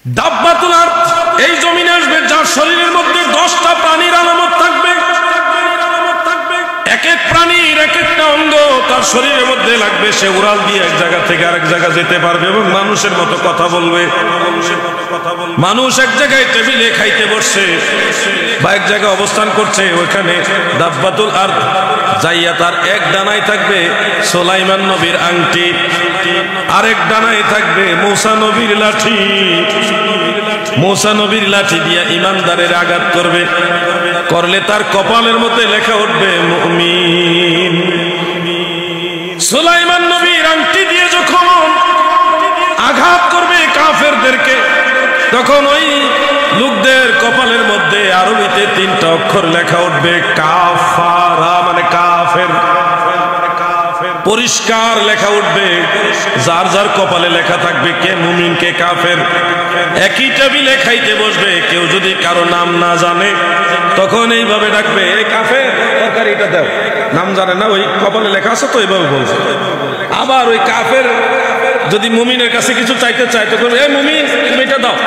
দাব্বাতুল আরদ এই জমিনে আসবে যার শরীরের মধ্যে 10টা প্রাণীর আলামত থাকবে। এক এক প্রাণীর এক একটা অঙ্গ তার শরীরের মধ্যে লাগবে। সে উড়াল দিয়ে এক জায়গা থেকে আরেক জায়গা যেতে পারবে এবং মানুষের মতো কথা বলবে। মানুষ এক জায়গায় টেবিলে খাইতে বসছে বা এক জায়গায় অবস্থান করছে, ওইখানে দাব্বাতুল আরদ যাইয়া তার এক ডানায় থাকবে সুলাইমান নবীর আংটি, আরেক ডানায় থাকবে মূসা নবীর লাঠি। মূসা নবীর লাঠি দিয়া ইমানদারের আঘাত করবে, করলে তার কপালের মধ্যে লেখা উঠবে মুমিন। সুলাইমান নবীর আংটি দিয়ে যখন আঘাত করবে কাফেরদেরকে, তখন ওই লোকদের কপালের মধ্যে আরবিতে 3টা অক্ষর লেখা উঠবে কাফারা, মানে কাফের। পরিষ্কার লেখা উঠবে, যার যার কপালে লেখা থাকবে কে মুমিন কে কাফের। একই টেবিলে খাইতে বসবে, কেউ যদি কারো নাম না জানে তখন এইভাবে ডাকবে, এই কাফের তরকারিটা দাও। নাম জানে না, ওই কপালে লেখা আছে তো এইভাবে বলছে। আবার ওই কাফের যদি মুমিনের কাছে কিছু চাইতে চায় তখন এই মুমিন তুমি এটা দাও,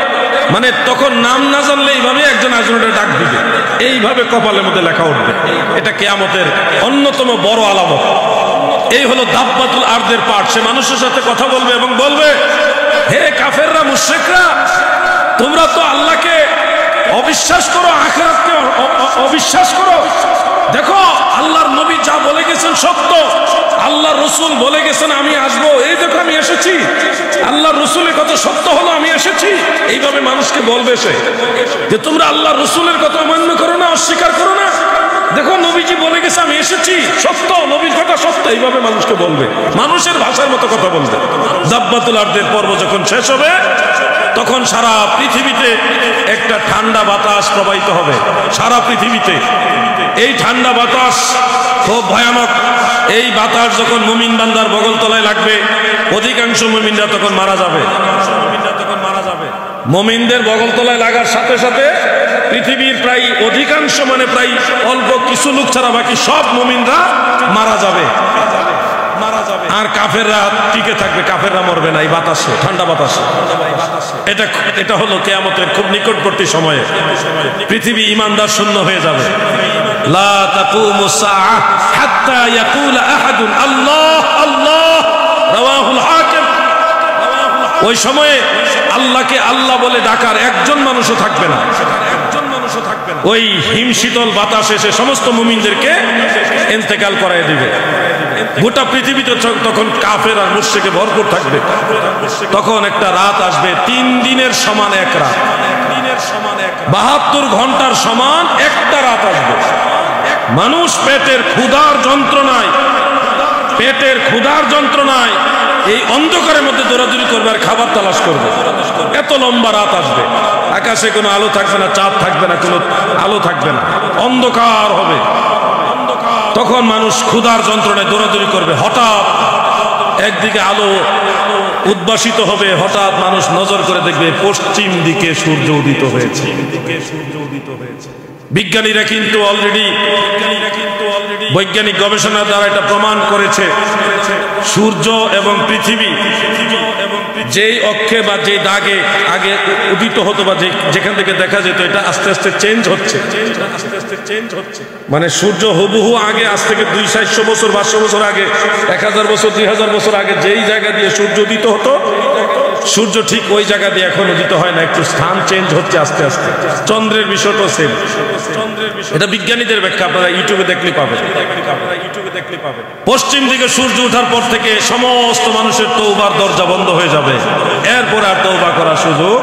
মানে তখন নাম না জানলে এইভাবে একজন আরেকজনের ডাক দিবে, এইভাবে কপালের মধ্যে লেখা উঠবে। এটা কিয়ামতের অন্যতম বড় আলামত। এই হলো দাব্বাতুল আরদের পাঠ। সে মানুষের সাথে কথা বলবে এবং বলবে, হে কাফেররা মুশরিকরা, তোমরা তো আল্লাহকে অবিশ্বাস করো, আখিরাতকে অবিশ্বাস করো। দেখো আল্লাহর নবী যা বলে গেছেন সত্য, আল্লাহর রাসূল বলে গেছেন আমি আসবো, এই দেখো আমি এসেছি, আল্লাহর রাসূলের কথা সত্য হলো আমি এসেছি। এইভাবে মানুষকে বলবে সে যে তোমরা আল্লাহর রাসূলের কথা অমান্য করো না, অস্বীকার করো না, দেখো নবীজি বলে গেছে আমি এসেছি, সত্য, নবীর কথা সত্য। এইভাবে মানুষকে বলবে, মানুষের ভাষার মতো কথা বলবে। দাব্বাতুল আরদের পর্ব যখন শেষ হবে তখন সারা পৃথিবীতে একটা ঠান্ডা বাতাস প্রবাহিত হবে, সারা পৃথিবীতে। এই ঠান্ডা বাতাস খুব ভয়ানক। এই বাতাস যখন মুমিন বান্দার বগল তলায় লাগবে, অধিকাংশ মুমিনরা তখন মারা যাবে। মুমিনদের বগল তলায় লাগার সাথে সাথে পৃথিবীর প্রায় অধিকাংশ, মানে প্রায় অল্প কিছু লোক ছাড়া বাকি সব মুমিনরা মারা যাবে। আর কাফেররা টিকে থাকবে, কাফেররা মরবে না এই বাতাসে, ঠান্ডা বাতাসে। এটা হলো কিয়ামতের খুব নিকটবর্তী সময়ে। পৃথিবী ঈমানদার শূন্য হয়ে যাবে। লা তাকুমুস সাআহ হাত্তা ইয়াকুলা আহাদুন আল্লাহ আল্লাহ, রাওয়াহুল হাকিম। ওই সময়ে আল্লাহকে আল্লাহ বলে ডাকার একজন মানুষও থাকবে না। ওই হিমশীতল বাতাস এসে সমস্ত মুমিনদেরকে ইন্তেকাল করায় দিবে। গোটা পৃথিবীতে তখন কাফের আর মুশরিকে ভরপুর থাকবে। তখন একটা রাত আসবে 3 দিনের সমান এক রাত, 72 ঘন্টার সমান একটা রাত আসবে। মানুষ পেটের ক্ষুধার যন্ত্রণায় এই অন্ধকারের মধ্যে দৌড়াদৌড়ি করবে আর খাবার তালাশ করবে। এত লম্বা রাত আসবে, আকাশে কোনো আলো থাকবে না, চাঁদ থাকবে না, কোনো আলো থাকবে না, অন্ধকার হবে। তখন মানুষ ক্ষুধার যন্ত্রণায় দৌড়াদৌড়ি করবে। হঠাৎ একদিকে আলো উদ্ভাসিত হবে, হঠাৎ মানুষ নজর করে দেখবে পশ্চিম দিকে সূর্য উদিত হয়েছে। বিজ্ঞানীরা কিন্তু অলরেডি বৈজ্ঞানিক গবেষণা দ্বারা এটা প্রমাণ করেছে, সূর্য এবং পৃথিবী যেই অক্ষে বা যে দাগে আগে উদিত হতো বা যেখান থেকে দেখা যেত, এটা আস্তে আস্তে চেঞ্জ হচ্ছে। মানে সূর্য হুবহু আগে, আজ থেকে 200-400 বছর 500 বছর আগে, 1000 বছর 2000 বছর আগে যেই জায়গা দিয়ে সূর্য উদিত হতো, সূর্য ঠিক ওই জায়গা দিয়ে এখন উদিত হয় না, একটু স্থান চেঞ্জ হচ্ছে আস্তে আস্তে। চন্দ্রের বিষয়টাও সেম। এটা বিজ্ঞানীদের ব্যাখ্যা, আপনারা ইউটিউবে দেখলে পাবেন। পশ্চিম দিকে সূর্য ওঠার পর থেকে সমস্ত মানুষের তওবার দরজা বন্ধ হয়ে যাবে, এরপর আর তওবা করার সুযোগ